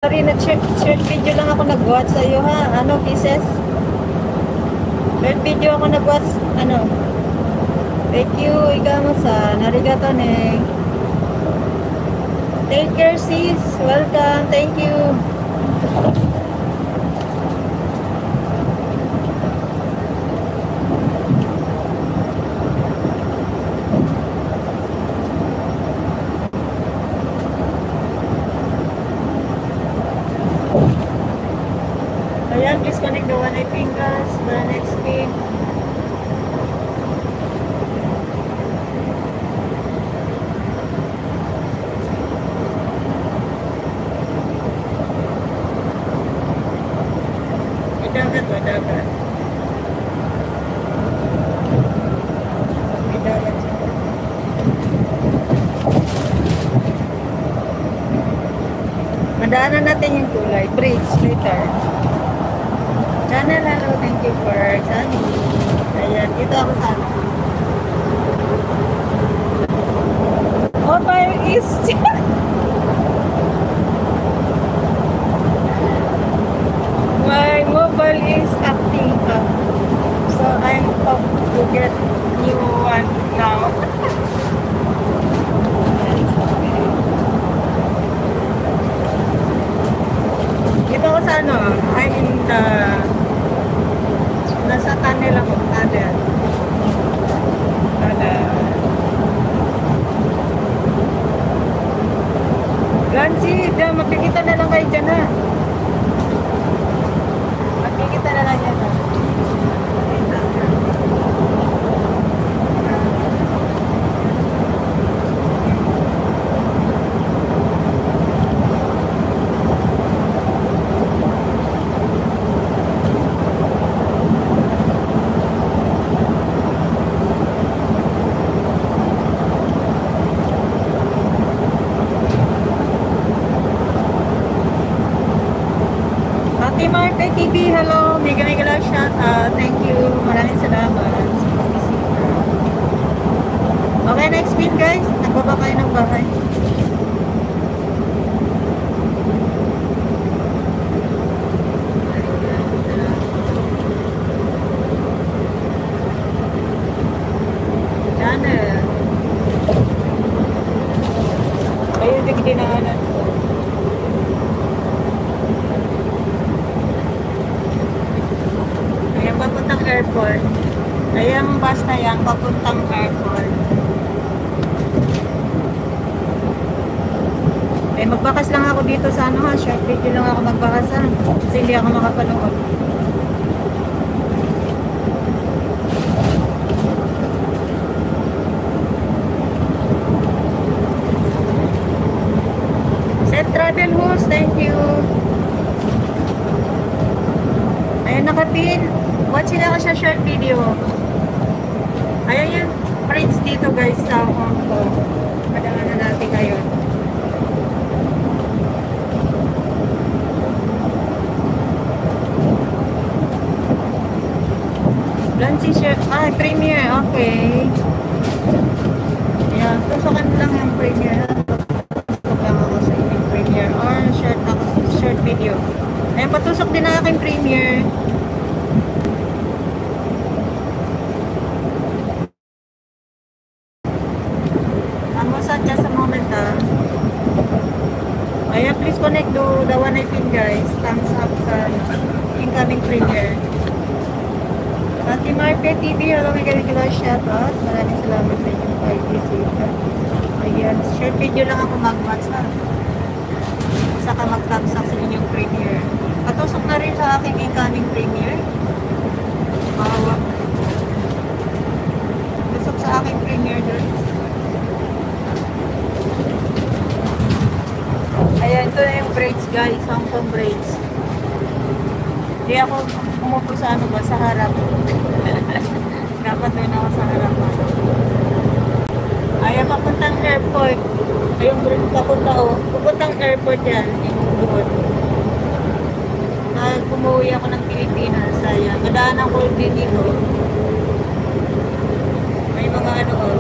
Sorry, nag-short video lang ako nag-watch sa'yo ha. Ano, kisses? Short video ako nag-watch, ano. Thank you, ikamusta? Narigato ne. Take care sis. Welcome. Thank you. Ayan, please connect the one eye fingers, the next pin. Idagat. Idagat. Madaanan natin yung kulay. Bridge later. Channel, hello, thank you for Sunny. Ayan, dito ako sa mobile is my mobile is acting up. So I'm up to get new one now. Dito ako sa ano, I'm in the nasa tunnel ako, tunnel. Lancy, magkikita na lang kayo dyan ha. Magkikita na lang yan ha. Marte TV, hello. Mega love shout out. Thank you. Maraming salamat. Okay, next pin guys. Nagbaba kayo ng bahay. Channel. Ayun, nagdinaanan. Papuntang airport. Ayang bus na yan, papuntang airport. Eh, magbakas lang ako dito sa ano ha. Short video lang ako magbakas ha. Kasi hindi ako makapanood. Set Travel Host, thank you. Ayun, nakapin. Watch nila ako sa short video. Ayan yung friends dito guys sa Hong Kong. Padala na natin ngayon. Lancy shirt. Premiere. Okay. Ayan. Tusukan lang yung premiere. Tusok lang ako sa inyong premiere. Or short ako sa short video. Ayan, patusok din ang aking premiere. Just a moment Ayan, please connect to the one I pin guys. Thumbs up sa incoming premiere. Ate Marpe TV, hello, may galigila shout out. Maraming salamat sa inyong pag-visit. Ayan, short video lang ako mag-watch ha. Saka mag-thumbs up sa inyong premiere. Patusok na rin sa aking incoming premiere. Tusok sa aking premiere doon. Ayan, ito na yung braids guys, Hong Kong braids. Hindi ako umupo sa ano ba, sa harap. Dapat doon ako sa harap. Ayan, papuntang airport. Ayun, papunta o. Papuntang airport yan, yung doon. Umuwi ako ng Pilipinas. Ayan, madaanan ko din dito. May mga ano o.